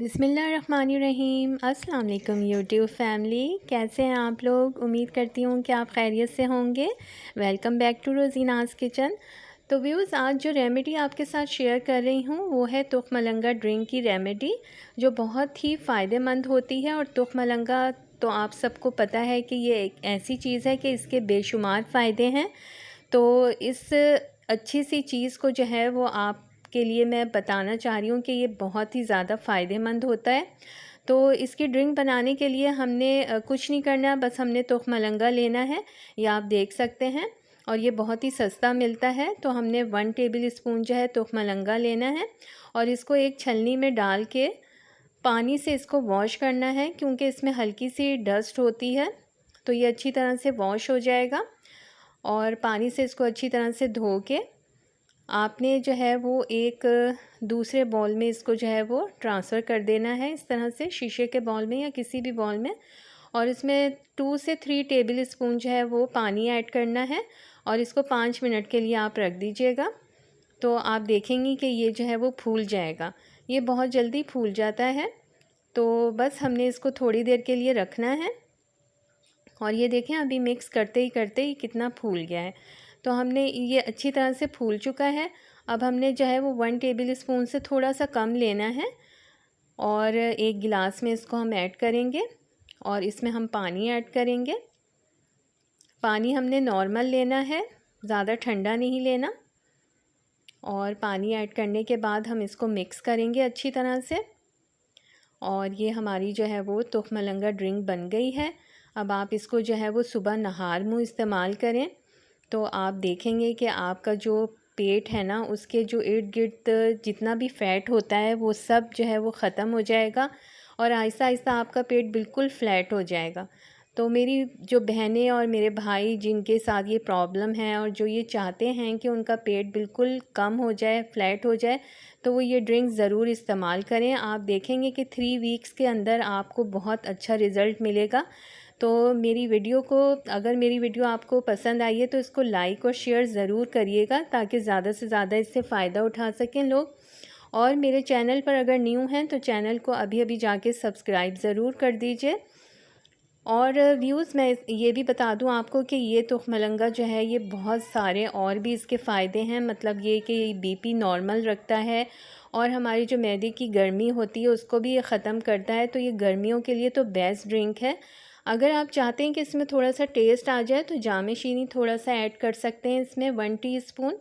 बिस्मिल्लाहिर्रहमानिर्रहीम। अस्सलाम वालेकुम यूट्यूब फैमिली, कैसे हैं आप लोग। उम्मीद करती हूँ कि आप खैरियत से होंगे। Welcome back to Rozina's kitchen. तो व्यूज़, आज जो रेमेडी आपके साथ शेयर कर रही हूँ वो है तुखमलंगा ड्रिंक की रेमेडी, जो बहुत ही फ़ायदेमंद होती है। और तुखमलंगा तो आप सबको पता है कि ये एक ऐसी चीज़ है कि इसके बेशुमार फ़ायदे हैं। तो इस अच्छी सी चीज़ को जो है वो आप के लिए मैं बताना चाह रही हूँ कि ये बहुत ही ज़्यादा फ़ायदेमंद होता है। तो इसकी ड्रिंक बनाने के लिए हमने कुछ नहीं करना, बस हमने तुखमलंगा लेना है। ये आप देख सकते हैं, और ये बहुत ही सस्ता मिलता है। तो हमने 1 टेबल स्पून जो है तुखमलंगा लेना है, और इसको एक छलनी में डाल के पानी से इसको वॉश करना है, क्योंकि इसमें हल्की सी डस्ट होती है। तो ये अच्छी तरह से वॉश हो जाएगा, और पानी से इसको अच्छी तरह से धो के आपने जो है वो एक दूसरे बॉल में इसको जो है वो ट्रांसफ़र कर देना है, इस तरह से शीशे के बॉल में या किसी भी बॉल में। और इसमें 2 से 3 टेबल स्पून जो है वो पानी ऐड करना है, और इसको 5 मिनट के लिए आप रख दीजिएगा। तो आप देखेंगी कि ये जो है वो फूल जाएगा। ये बहुत जल्दी फूल जाता है। तो बस हमने इसको थोड़ी देर के लिए रखना है, और ये देखें अभी मिक्स करते ही कितना फूल गया है। तो हमने ये अच्छी तरह से फूल चुका है। अब हमने जो है वो 1 टेबल स्पून से थोड़ा सा कम लेना है, और एक गिलास में इसको हम ऐड करेंगे, और इसमें हम पानी ऐड करेंगे। पानी हमने नॉर्मल लेना है, ज़्यादा ठंडा नहीं लेना। और पानी ऐड करने के बाद हम इसको मिक्स करेंगे अच्छी तरह से, और ये हमारी जो है वो तुखमलंगा ड्रिंक बन गई है। अब आप इसको जो है वो सुबह नहार मुँह इस्तेमाल करें, तो आप देखेंगे कि आपका जो पेट है ना, उसके जो इर्द गिर्द जितना भी फ़ैट होता है वो सब जो है वो ख़त्म हो जाएगा, और आहिस्ता आहिस्ता आपका पेट बिल्कुल फ़्लैट हो जाएगा। तो मेरी जो बहनें और मेरे भाई जिनके साथ ये प्रॉब्लम है, और जो ये चाहते हैं कि उनका पेट बिल्कुल कम हो जाए, फ़्लैट हो जाए, तो वो ये ड्रिंक ज़रूर इस्तेमाल करें। आप देखेंगे कि 3 वीक्स के अंदर आपको बहुत अच्छा रिज़ल्ट मिलेगा। तो अगर मेरी वीडियो आपको पसंद आई है तो इसको लाइक और शेयर ज़रूर करिएगा, ताकि ज़्यादा से ज़्यादा इससे फ़ायदा उठा सकें लोग। और मेरे चैनल पर अगर न्यू हैं तो चैनल को अभी अभी जाके सब्सक्राइब ज़रूर कर दीजिए। और व्यूज़, मैं ये भी बता दूं आपको कि ये तुखमलंगा जो है ये बहुत सारे और भी इसके फ़ायदे हैं। मतलब ये कि बीपी नॉर्मल रखता है, और हमारी जो मैदे की गर्मी होती है उसको भी ये ख़त्म करता है। तो ये गर्मियों के लिए तो बेस्ट ड्रिंक है। अगर आप चाहते हैं कि इसमें थोड़ा सा टेस्ट आ जाए तो जामे चीनी थोड़ा सा ऐड कर सकते हैं इसमें, 1 टीस्पून।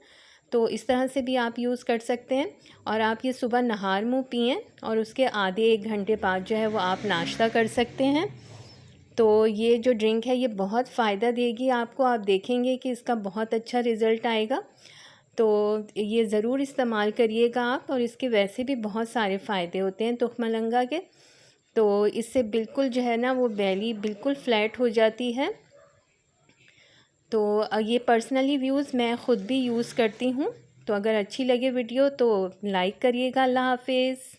तो इस तरह से भी आप यूज़ कर सकते हैं। और आप ये सुबह नहार मुँह पिएँ, और उसके आधे 1 घंटे बाद जो है वो आप नाश्ता कर सकते हैं। तो ये जो ड्रिंक है ये बहुत फ़ायदा देगी आपको। आप देखेंगे कि इसका बहुत अच्छा रिज़ल्ट आएगा। तो ये ज़रूर इस्तेमाल करिएगा आप। और इसके वैसे भी बहुत सारे फ़ायदे होते हैं तुखमलंगा के। तो इससे बिल्कुल जो है ना वो बेली बिल्कुल फ़्लैट हो जाती है। तो ये पर्सनली व्यूज़ मैं ख़ुद भी यूज़ करती हूँ। तो अगर अच्छी लगे वीडियो तो लाइक करिएगा। अल्लाह हाफ़िज़।